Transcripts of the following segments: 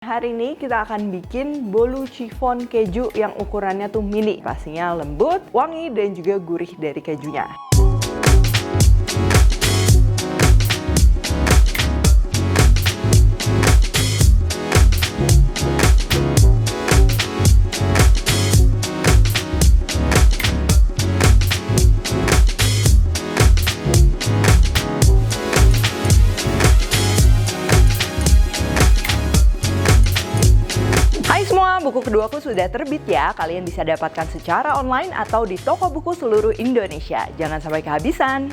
Hari ini kita akan bikin bolu chiffon keju yang ukurannya tuh mini. Pastinya lembut, wangi, dan juga gurih dari kejunya. Buku keduaku sudah terbit ya, kalian bisa dapatkan secara online atau di toko buku seluruh Indonesia. Jangan sampai kehabisan.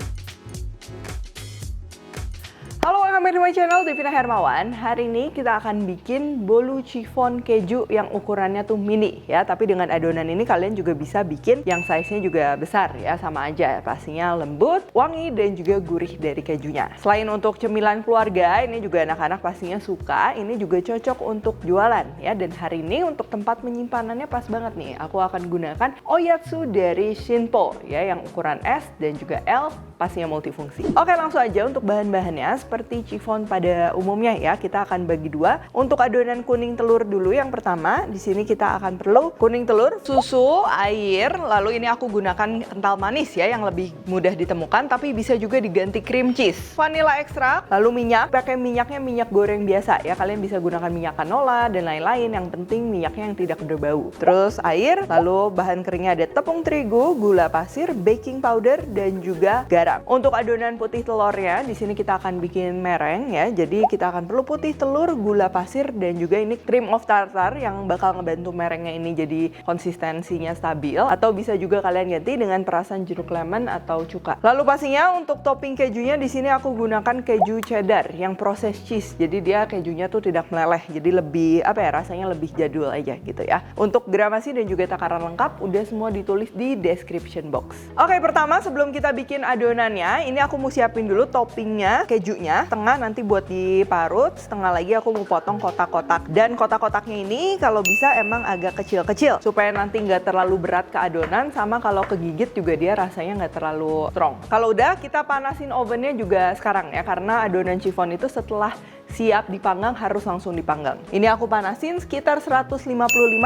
Halo, welcome to my channel, Devina Hermawan. Hari ini kita akan bikin bolu chiffon keju yang ukurannya tuh mini ya. Tapi dengan adonan ini kalian juga bisa bikin yang size-nya juga besar ya, sama aja. Pastinya lembut, wangi, dan juga gurih dari kejunya. Selain untuk cemilan keluarga, ini juga anak-anak pastinya suka. Ini juga cocok untuk jualan ya. Dan hari ini untuk tempat menyimpanannya pas banget nih. Aku akan gunakan Oyatsu dari Shinpo ya, yang ukuran S dan juga L, pastinya multifungsi. Oke, langsung aja untuk bahan-bahannya. Seperti chiffon pada umumnya ya, kita akan bagi dua. Untuk adonan kuning telur dulu yang pertama, di sini kita akan perlu kuning telur, susu, air, lalu ini aku gunakan kental manis ya yang lebih mudah ditemukan, tapi bisa juga diganti cream cheese, vanilla ekstrak, lalu minyak. Pakai minyaknya minyak goreng biasa ya, kalian bisa gunakan minyak canola dan lain-lain, yang penting minyaknya yang tidak berbau. Terus air, lalu bahan keringnya ada tepung terigu, gula pasir, baking powder, dan juga garam. Untuk adonan putih telurnya, di sini kita akan bikin mereng ya. Jadi kita akan perlu putih telur, gula pasir, dan juga ini cream of tartar yang bakal ngebantu merengnya ini jadi konsistensinya stabil. Atau bisa juga kalian ganti dengan perasan jeruk lemon atau cuka. Lalu pastinya untuk topping kejunya di sini aku gunakan keju cheddar yang processed cheese. Jadi dia kejunya tuh tidak meleleh. Jadi lebih rasanya lebih jadul aja gitu ya. Untuk gramasi dan juga takaran lengkap udah semua ditulis di description box. Oke, pertama sebelum kita bikin adonannya, ini aku mau siapin dulu toppingnya, kejunya. Setengah nanti buat diparut, setengah lagi aku mau potong kotak-kotak. Dan kotak-kotaknya ini kalau bisa emang agak kecil-kecil supaya nanti nggak terlalu berat ke adonan, sama kalau kegigit juga dia rasanya nggak terlalu strong. Kalau udah, kita panasin ovennya juga sekarang ya, karena adonan chiffon itu setelah siap dipanggang harus langsung dipanggang. Ini aku panasin sekitar 155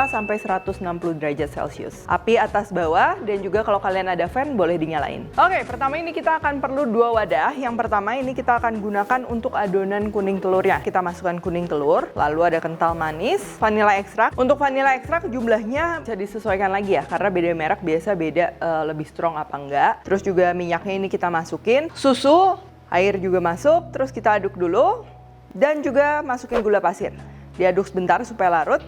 sampai 160 derajat Celcius. Api atas bawah, dan juga kalau kalian ada fan boleh dinyalain. Oke, pertama ini kita akan perlu dua wadah. Yang pertama ini kita akan gunakan untuk adonan kuning telurnya. Kita masukkan kuning telur, lalu ada kental manis, vanilla ekstrak. Untuk vanilla ekstrak jumlahnya bisa disesuaikan lagi ya, karena beda merek biasa beda lebih strong apa enggak. Terus juga minyaknya ini kita masukin, susu, air juga masuk, terus kita aduk dulu. Dan juga masukin gula pasir. Diaduk sebentar supaya larut.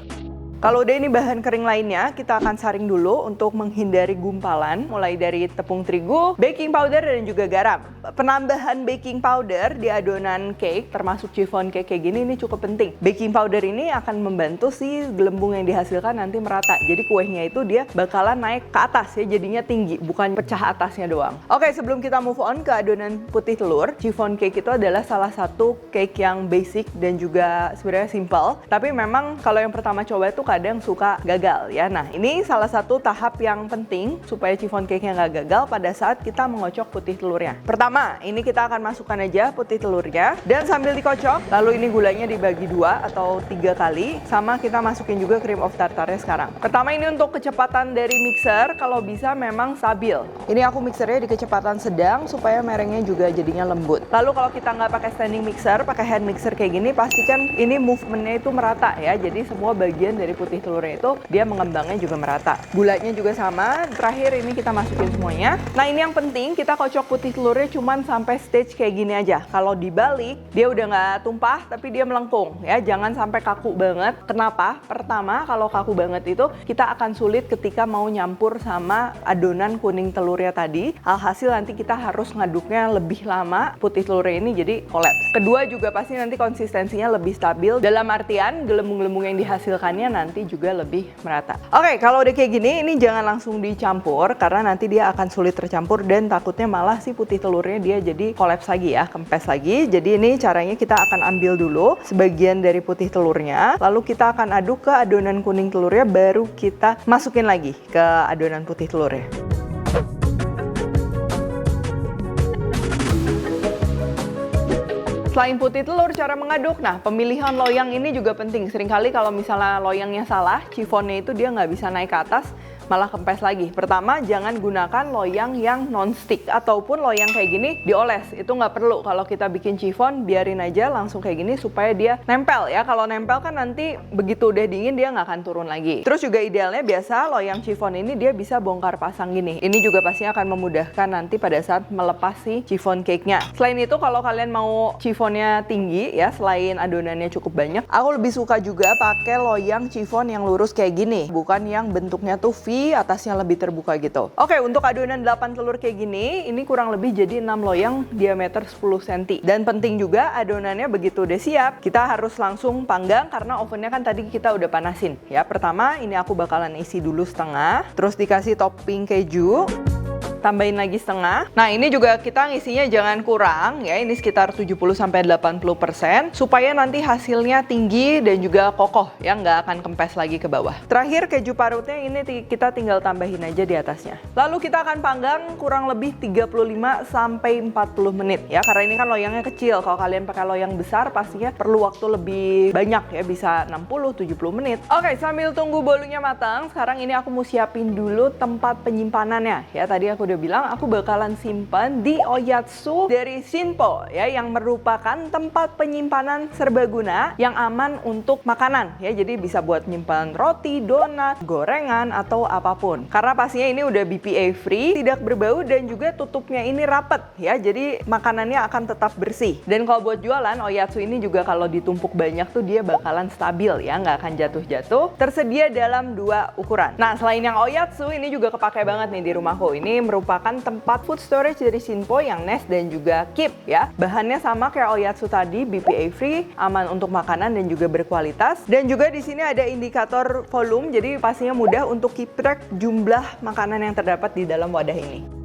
Kalau udah ini bahan kering lainnya, kita akan saring dulu untuk menghindari gumpalan. Mulai dari tepung terigu, baking powder, dan juga garam. Penambahan baking powder di adonan cake, termasuk chiffon cake kayak gini, ini cukup penting. Baking powder ini akan membantu si gelembung yang dihasilkan nanti merata. Jadi kuenya itu dia bakalan naik ke atas ya, jadinya tinggi, bukan pecah atasnya doang. Oke, sebelum kita move on ke adonan putih telur, chiffon cake itu adalah salah satu cake yang basic dan juga sebenarnya simple. Tapi memang kalau yang pertama coba itu kadang suka gagal ya. Nah, ini salah satu tahap yang penting supaya chiffon cake-nya nggak gagal pada saat kita mengocok putih telurnya. Pertama, ini kita akan masukkan aja putih telurnya dan sambil dikocok, lalu ini gulanya dibagi 2 atau 3 kali, sama kita masukin juga cream of tartarnya sekarang. Pertama ini untuk kecepatan dari mixer, kalau bisa memang stabil. Ini aku mixernya di kecepatan sedang supaya merengnya juga jadinya lembut. Lalu kalau kita nggak pakai standing mixer, pakai hand mixer kayak gini, pastikan ini movementnya itu merata ya. Jadi semua bagian dari putih telurnya itu dia mengembangnya juga merata. Gulanya juga sama. Terakhir ini kita masukin semuanya. Nah, ini yang penting, kita kocok putih telurnya cuman sampai stage kayak gini aja. Kalau dibalik dia udah nggak tumpah tapi dia melengkung ya. Jangan sampai kaku banget. Kenapa? Pertama, kalau kaku banget itu kita akan sulit ketika mau nyampur sama adonan kuning telurnya tadi. Alhasil nanti kita harus ngaduknya lebih lama, putih telurnya ini jadi kolaps. Kedua juga pasti nanti konsistensinya lebih stabil, dalam artian gelembung-gelembung yang dihasilkannya nanti juga lebih merata. Oke, kalau udah kayak gini, ini jangan langsung dicampur karena nanti dia akan sulit tercampur dan takutnya malah si putih telurnya dia jadi kolaps lagi ya, kempes lagi. Jadi ini caranya kita akan ambil dulu sebagian dari putih telurnya, lalu kita akan aduk ke adonan kuning telurnya, baru kita masukin lagi ke adonan putih telurnya. Selain putih telur, cara mengaduk. Nah, pemilihan loyang ini juga penting. Seringkali kalau misalnya loyangnya salah, chifonnya itu dia nggak bisa naik ke atas, malah kempes lagi. Pertama, jangan gunakan loyang yang non-stick ataupun loyang kayak gini dioles. Itu nggak perlu. Kalau kita bikin chiffon, biarin aja langsung kayak gini supaya dia nempel ya. Kalau nempel kan nanti begitu udah dingin dia nggak akan turun lagi. Terus juga idealnya biasa loyang chiffon ini dia bisa bongkar pasang gini. Ini juga pastinya akan memudahkan nanti pada saat melepas si chiffon cake-nya. Selain itu, kalau kalian mau chiffonnya tinggi ya, selain adonannya cukup banyak, aku lebih suka juga pakai loyang chiffon yang lurus kayak gini, bukan yang bentuknya tuh V, atasnya lebih terbuka gitu. Oke, untuk adonan 8 telur kayak gini, ini kurang lebih jadi 6 loyang diameter 10 cm. Dan penting juga adonannya begitu udah siap, kita harus langsung panggang karena ovennya kan tadi kita udah panasin. Ya, pertama ini aku bakalan isi dulu setengah, terus dikasih topping keju. Tambahin lagi setengah. Nah, ini juga kita ngisinya jangan kurang ya. Ini sekitar 70-80% supaya nanti hasilnya tinggi dan juga kokoh ya, nggak akan kempes lagi ke bawah. Terakhir keju parutnya ini kita tinggal tambahin aja di atasnya. Lalu kita akan panggang kurang lebih 35-40 menit ya. Karena ini kan loyangnya kecil. Kalau kalian pakai loyang besar pastinya perlu waktu lebih banyak ya, bisa 60-70 menit. Oke, sambil tunggu bolunya matang, sekarang ini aku mau siapin dulu tempat penyimpanannya ya. Tadi aku udah bilang aku bakalan simpan di Oyatsu dari Shinpo ya, yang merupakan tempat penyimpanan serbaguna yang aman untuk makanan ya. Jadi bisa buat nyimpan roti, donat, gorengan atau apapun. Karena pastinya ini udah BPA free, tidak berbau dan juga tutupnya ini rapet ya. Jadi makanannya akan tetap bersih. Dan kalau buat jualan, Oyatsu ini juga kalau ditumpuk banyak tuh dia bakalan stabil ya, nggak akan jatuh-jatuh. Tersedia dalam 2 ukuran. Nah, selain yang Oyatsu, ini juga kepakai banget nih di rumahku. Ini merupakan tempat food storage dari Shinpo yang Nest dan juga Keep ya. Bahannya sama kayak Oyatsu tadi, BPA free, aman untuk makanan dan juga berkualitas. Dan juga di sini ada indikator volume, jadi pastinya mudah untuk keep track jumlah makanan yang terdapat di dalam wadah ini.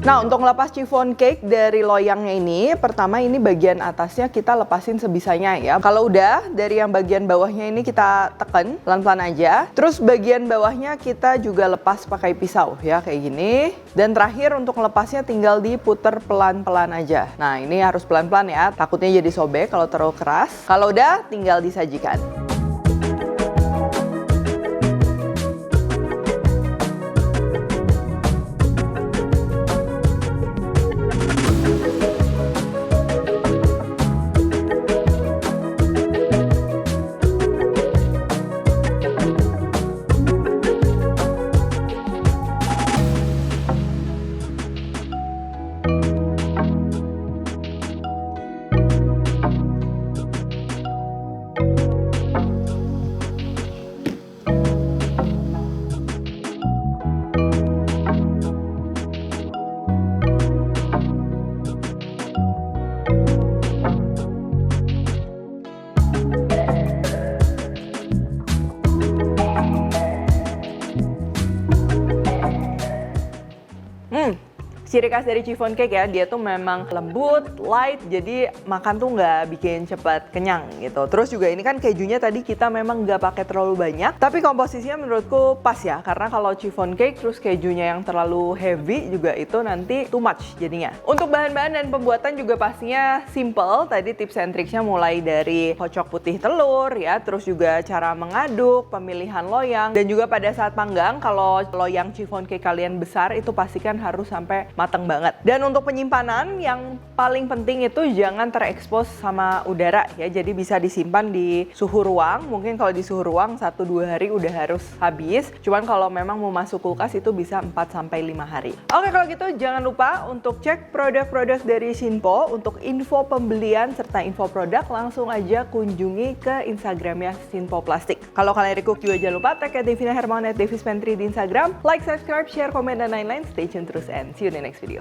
Nah, untuk lepas chiffon cake dari loyangnya ini, pertama ini bagian atasnya kita lepasin sebisanya ya. Kalau udah, dari yang bagian bawahnya ini kita tekan pelan-pelan aja. Terus bagian bawahnya kita juga lepas pakai pisau ya, kayak gini. Dan terakhir untuk lepasnya tinggal diputer pelan-pelan aja. Nah, ini harus pelan-pelan ya, takutnya jadi sobek kalau terlalu keras. Kalau udah, tinggal disajikan. Ciri khas dari chiffon cake ya, dia tuh memang lembut, light, jadi makan tuh nggak bikin cepat kenyang gitu. Terus juga ini kan kejunya tadi kita memang nggak pakai terlalu banyak, tapi komposisinya menurutku pas ya, karena kalau chiffon cake terus kejunya yang terlalu heavy juga itu nanti too much jadinya. Untuk bahan-bahan dan pembuatan juga pastinya simple, tadi tips and tricksnya mulai dari kocok putih telur ya, terus juga cara mengaduk, pemilihan loyang, dan juga pada saat panggang, kalau loyang chiffon cake kalian besar itu pastikan harus sampai mateng banget. Dan untuk penyimpanan yang paling penting itu jangan terekspos sama udara ya, jadi bisa disimpan di suhu ruang. Mungkin kalau di suhu ruang 1-2 hari udah harus habis, cuman kalau memang mau masuk kulkas itu bisa 4-5 hari. Oke, kalau gitu jangan lupa untuk cek produk-produk dari Shinpo. Untuk info pembelian serta info produk langsung aja kunjungi ke Instagramnya Shinpo Plastik. Kalau kalian recook juga jangan lupa tag Devina Hermawan @devispantry di Instagram. Like, subscribe, share, komen, dan lain-lain. Stay tune terus and see you in the next video.